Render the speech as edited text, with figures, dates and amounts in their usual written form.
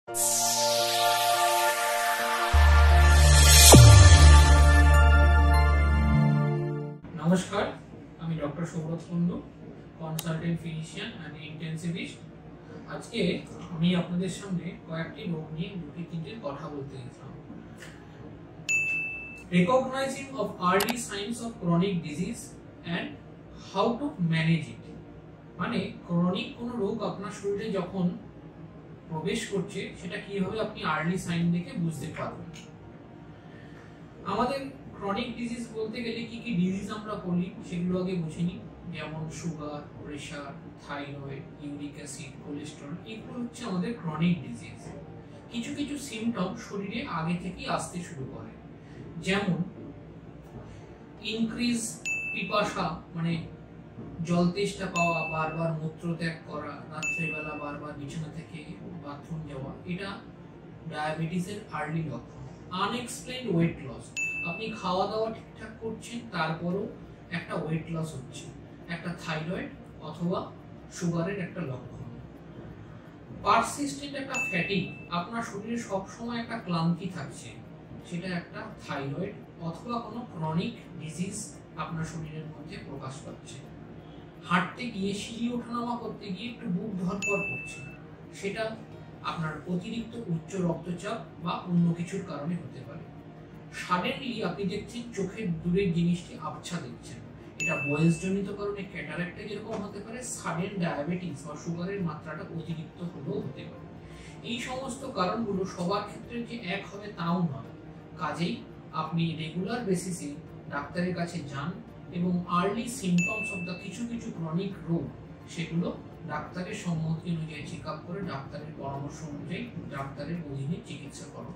নমস্কার, আমি doctor Sourav Kundu, consultant physician and ইন্টেন্সিভিস্ট। আজকে আমি আপনাদের সামনে কয়েকটি রোগ নিয়ে দুটি তিনটে কথা বলতে চাইছিলাম। Recognising of early Cynos of chronic disease and how to manage ইট। মানে ক্রনিক কোনো রোগ আপনার শরীরে যখন প্রবেশ করছে সেটা কিভাবে আপনি আর্লি সাইন দেখে বুঝতে পারবেন। আমাদের ক্রনিক ডিজিজ বলতে গেলে কি কি ডিজিজ আমরা বলি সেগুলো আগে বুঝে নিই। যেমন sugar, pressure, thyroid, uric acid, cholesterol, এগুলো হচ্ছে আমাদের ক্রনিক ডিজিজ। কিছু কিছু সিমটম শরীরে আগে থেকেই আসতে শুরু করে, যেমন ইনক্রিজ পিপাসা, মানে জল তেষ্টা পাওয়া, বারবার মূত্রত্যাগ করা, রাত্রেবেলা বারবার বিছানা থেকে বাথরুম যাওয়া, এটা ডায়াবেটিসের আর্লি লক্ষণ। আনএক্সপ্লেইনড ওয়েট লস, আপনি খাওয়া দাওয়া ঠিকঠাক করছেন তারপরও একটা ওয়েট লস হচ্ছে, একটা থাইরয়েড অথবা সুগারের একটা লক্ষণ। পারসিস্টেন্ট একটা ফ্যাটিক, আপনার শরীরে সবসময় একটা ক্লান্তি থাকছে, সেটা একটা থাইরয়েড অথবা কোনো ক্রনিক ডিজিজ আপনার শরীরের মধ্যে প্রকাশ পাচ্ছে। হাঁটতে গিয়ে সিঁড়ি ওঠানামা করতে গিয়ে একটু বুক ধরপড় করছে, সেটা আপনার অতিরিক্ত উচ্চ রক্তচাপ বা অন্য কিছুর কারণে হতে পারে। সাডেনলি আপনি দেখছেন চোখের দূরের জিনিসটি আবছা দেখছেন, এটা বয়সজনিত কারণে ক্যাটারাক্টে যেরকম হতে পারে, সাডেন ডায়াবেটিস বা সুগারের মাত্রাটা অতিরিক্ত হলেও হতে পারে। এই সমস্ত কারণগুলো সবার ক্ষেত্রে যে এক হবে তাও নয়, কাজেই আপনি রেগুলার বেসিসে ডাক্তারের কাছে যান এবং আর্লি সিমটমস অফ দ্য কিছু কিছু ক্রনিক রোগ সেগুলো ডাক্তারের সম্মতি অনুযায়ী চেক আপ করে ডাক্তারের পরামর্শ অনুযায়ী ডাক্তারের অধীনে চিকিৎসা করা।